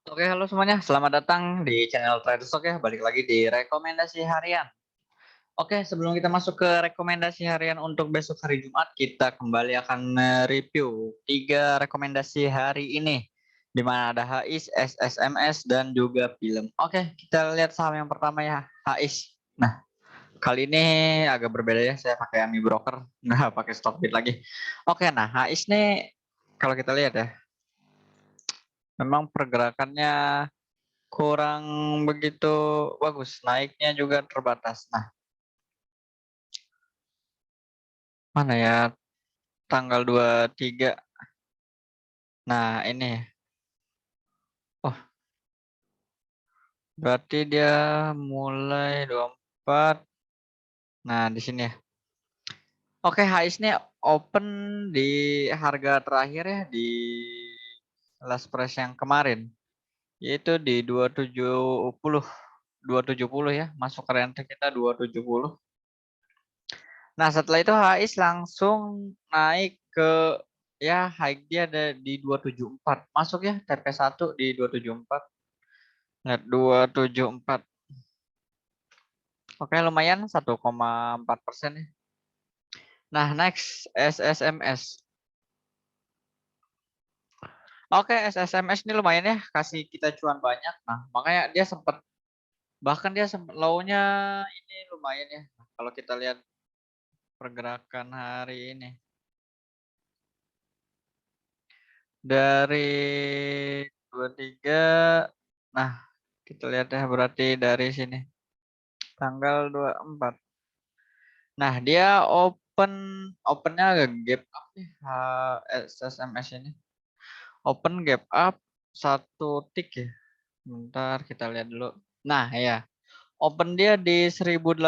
Oke, halo semuanya. Selamat datang di channel Traders Talk ya. Balik lagi di rekomendasi harian. Oke, sebelum kita masuk ke rekomendasi harian untuk besok hari Jumat, kita kembali akan review 3 rekomendasi hari ini. Di mana ada HIS, SSMS, dan juga film. Oke, kita lihat saham yang pertama ya, HIS. Nah, kali ini agak berbeda ya. Saya pakai AMI Broker, nggak pakai Stockbit lagi. Oke, nah HIS nih kalau kita lihat ya, memang pergerakannya kurang begitu bagus, naiknya juga terbatas. Nah, mana ya tanggal 23. Nah, ini. Oh, berarti dia mulai 24. Nah, di sini ya. Oke, HIS ini open di harga terakhir ya di last price yang kemarin, yaitu di 270. 270 ya, masuk ke range kita 270. Nah, setelah itu HIS langsung naik ke ya high dia ada di 274. Masuk ya TP1 di 274. Lihat 274. Oke, lumayan 1,4% ya. Nah, next SSMS. Oke, SSMS ini lumayan ya, kasih kita cuan banyak. Nah, makanya dia sempat bahkan dia sempat low-nya ini lumayan ya. Nah, kalau kita lihat pergerakan hari ini dari 23. Nah, kita lihat ya berarti dari sini tanggal 24. Nah, dia opennya agak gap up nih SSMS ini. Open gap up satu tick ya. Bentar kita lihat dulu. Nah, ya. Open dia di 1080.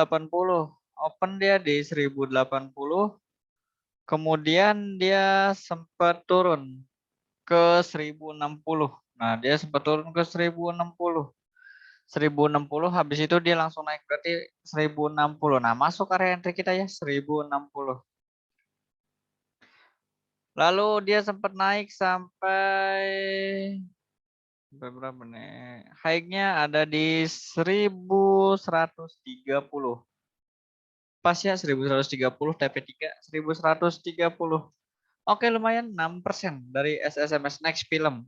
Open dia di 1080. Kemudian dia sempat turun ke 1060. Nah, dia sempat turun ke 1060. 1060 habis itu dia langsung naik berarti 1060. Nah, masuk area entry kita ya 1060. Lalu dia sempat naik sampai berapa nih? High-nya ada di 1130. Pas ya 1130 TP3 1130. Oke, lumayan 6% dari SSMS Next Film.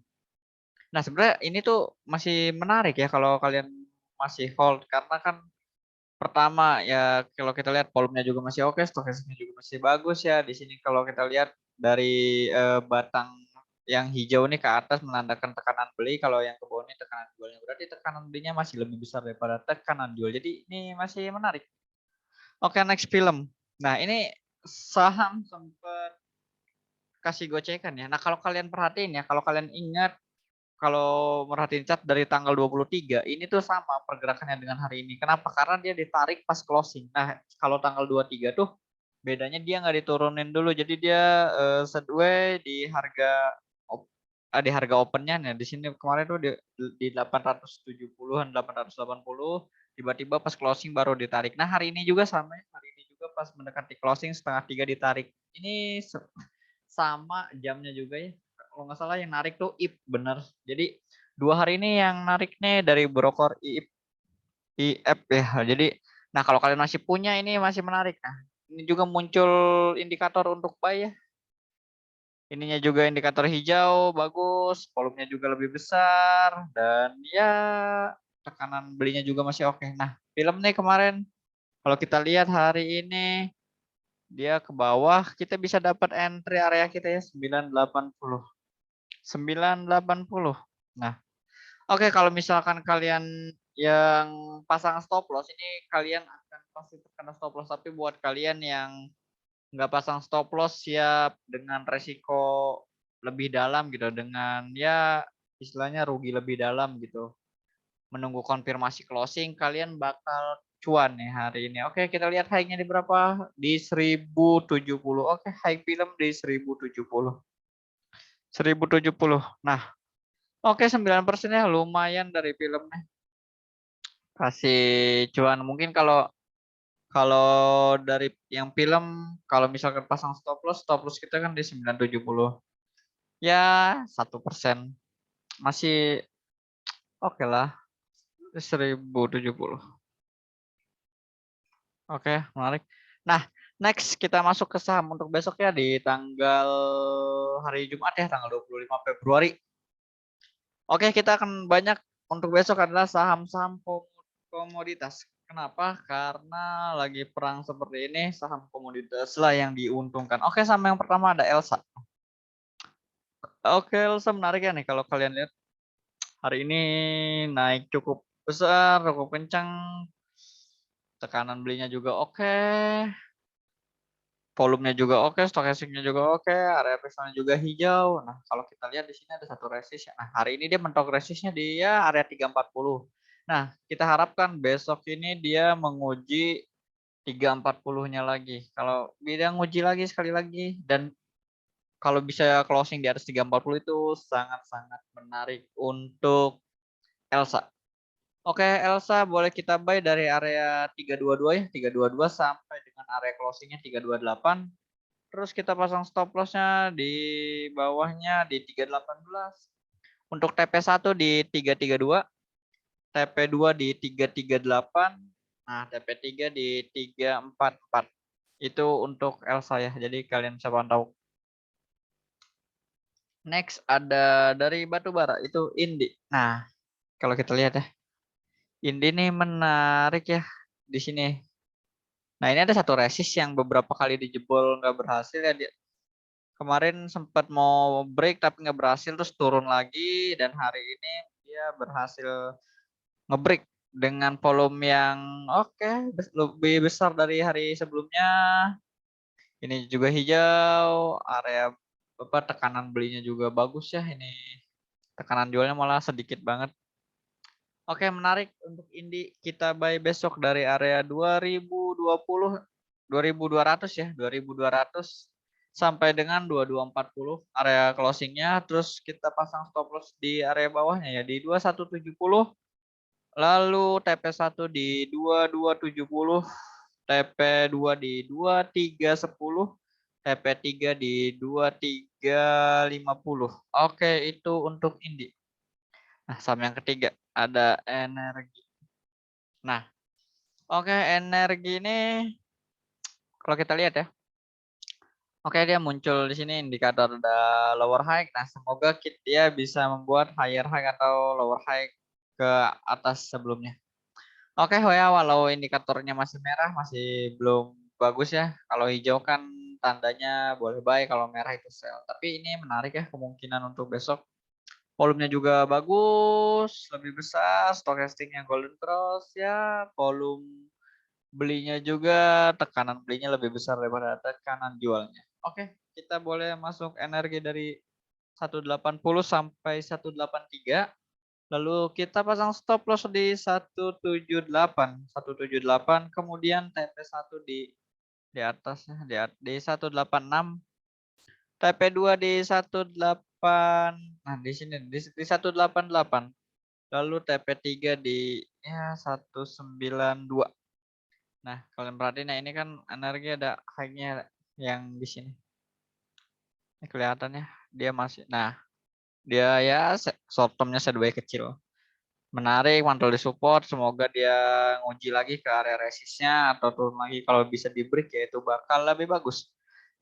Nah, sebenarnya ini tuh masih menarik ya kalau kalian masih hold karena kan pertama ya kalau kita lihat volumenya juga masih oke, stokastiknya juga masih bagus ya. Di sini kalau kita lihat dari batang yang hijau ini ke atas menandakan tekanan beli, kalau yang ke bawah ini tekanan jualnya. Berarti tekanan belinya masih lebih besar daripada tekanan jual. Jadi ini masih menarik. Oke, next film. Nah, ini saham sempat kasih gocekan ya. Nah, kalau kalian perhatiin ya, kalau kalian ingat kalau merhatiin chart dari tanggal 23 ini tuh sama pergerakannya dengan hari ini. Kenapa? Karena dia ditarik pas closing. Nah, kalau tanggal 23 tuh bedanya dia nggak diturunin dulu. Jadi dia sideway di di harga opennya. Nah, di sini kemarin tuh di 870-an, 880, tiba-tiba pas closing baru ditarik. Nah, hari ini juga sama ya. Hari ini juga pas mendekati closing setengah 3 ditarik. Ini sama jamnya juga ya. Kalau nggak salah yang narik tuh IP bener. Jadi 2 hari ini yang narik nih dari broker IF ya. Jadi nah kalau kalian masih punya ini masih menarik. Nah, ini juga muncul indikator untuk buy ya. Ininya juga indikator hijau bagus, volumenya juga lebih besar dan ya tekanan belinya juga masih oke. Nah, film nih kemarin kalau kita lihat hari ini dia ke bawah, kita bisa dapat entry area kita ya 980. 980. Nah, oke kalau misalkan kalian yang pasang stop loss ini kalian akan pasti terkena stop loss, tapi buat kalian yang nggak pasang stop loss siap dengan resiko lebih dalam gitu, dengan ya istilahnya rugi lebih dalam gitu. Menunggu konfirmasi closing kalian bakal cuan nih hari ini. Oke, kita lihat high-nya di berapa? Di 1070. Oke, high film di 1070. 1070. Nah, oke 9% ya lumayan dari filmnya. Kasih cuan mungkin kalau kalau dari yang film kalau misalkan pasang stop loss kita kan di 970. Ya 1%. Masih Oke lah, 1070. Oke, menarik. Nah, next kita masuk ke saham untuk besok ya di tanggal hari Jumat ya, tanggal 25 Februari. Oke, kita akan banyak untuk besok adalah saham-saham komoditas. Kenapa? Karena lagi perang seperti ini, saham komoditas lah yang diuntungkan. Oke, sama yang pertama ada Elsa. Oke, Elsa menarik ya nih kalau kalian lihat. Hari ini naik cukup besar, cukup kencang. Tekanan belinya juga oke. Volumenya juga oke, stokastiknya juga oke, area resistnya juga hijau. Nah, kalau kita lihat di sini ada satu resist ya. Nah, hari ini dia mentok resistnya di area 340. Nah, kita harapkan besok ini dia menguji 340-nya lagi. Kalau dia nguji lagi sekali lagi dan kalau bisa closing di atas 340 itu sangat-sangat menarik untuk Elsa. Oke, Elsa boleh kita buy dari area 322 ya, 322 sampai dengan area closingnya 328. Terus kita pasang stop loss-nya di bawahnya di 318. Untuk TP1 di 332, TP2 di 338, nah TP3 di 344. Itu untuk Elsa ya. Jadi kalian bisa pantau. Next ada dari batubara itu Indi. Nah, kalau kita lihat ya. Indi nih menarik ya di sini. Nah, ini ada satu resist yang beberapa kali dijebol nggak berhasil ya. Kemarin sempat mau break tapi nggak berhasil terus turun lagi dan hari ini dia berhasil ngebreak dengan volume yang oke, lebih besar dari hari sebelumnya. Ini juga hijau, area tekanan belinya juga bagus ya. Ini tekanan jualnya malah sedikit banget. Oke, menarik untuk Indi kita buy besok dari area 2020 2200 ya, 2200 sampai dengan 2240 area closingnya, terus kita pasang stop loss di area bawahnya ya di 2170, lalu TP1 di 2270, TP2 di 2310, TP3 di 2350. Oke, itu untuk Indi. Nah, saham yang ketiga ada energi. Nah, oke, energi ini kalau kita lihat ya. Oke, dia muncul di sini indikator ada lower high. Nah, semoga dia bisa membuat higher high atau lower high ke atas sebelumnya. Oke, ya, walau indikatornya masih merah, masih belum bagus ya. Kalau hijau kan tandanya boleh buy, kalau merah itu sell. Tapi ini menarik ya kemungkinan untuk besok. Volumenya juga bagus, lebih besar, stochasticnya golden cross ya, volume belinya juga, tekanan belinya lebih besar daripada tekanan jualnya. Oke, kita boleh masuk energi dari 180 sampai 183. Lalu kita pasang stop loss di 178, 178, kemudian TP1 di atasnya di 186, TP2 di 18. Nah, di sini di 188. Lalu TP3 di ya 192. Nah, kalian perhatiin ya ini kan energi ada high-nya yang di sini. Ini kelihatannya dia masih. Nah, dia ya short term-nya sideways kecil. Menarik, mantul di support. Semoga dia nguji lagi ke area resistnya atau turun lagi kalau bisa di break ya itu bakal lebih bagus.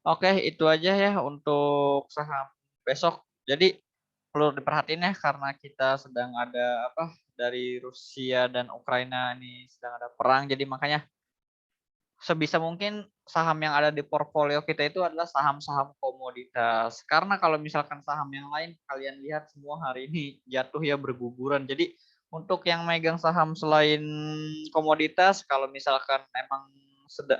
Oke, itu aja ya untuk saham besok. Jadi perlu diperhatiin ya karena kita sedang ada dari Rusia dan Ukraina ini sedang ada perang. Jadi makanya sebisa mungkin saham yang ada di portfolio kita itu adalah saham-saham komoditas. Karena kalau misalkan saham yang lain kalian lihat semua hari ini jatuh ya berguguran. Jadi untuk yang megang saham selain komoditas, kalau misalkan memang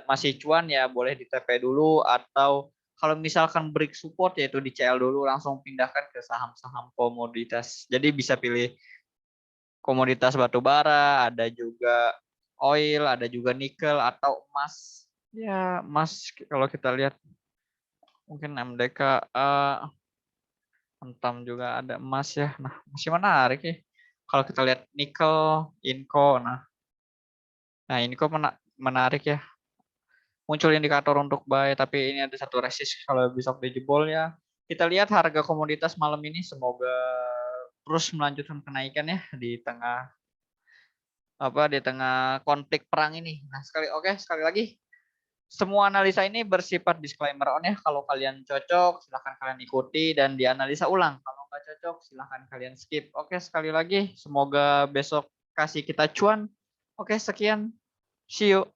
masih cuan ya boleh di TP dulu, atau kalau misalkan break support yaitu di CL dulu langsung pindahkan ke saham-saham komoditas. Jadi bisa pilih komoditas batu bara, ada juga oil, ada juga nikel atau emas. Ya, emas kalau kita lihat mungkin MDK Antam juga ada emas ya. Nah, masih menarik ya. Kalau kita lihat nikel, Inco, nah Inco menarik ya. Muncul indikator untuk buy, tapi ini ada satu resist kalau besok dijebol ya. Kita lihat harga komoditas malam ini semoga terus melanjutkan kenaikan ya di tengah konflik perang ini. Nah, sekali lagi semua analisa ini bersifat disclaimer on ya. Kalau kalian cocok, silahkan kalian ikuti dan dianalisa ulang. Kalau nggak cocok, silahkan kalian skip. Oke, sekali lagi, semoga besok kasih kita cuan. Oke, sekian. See you.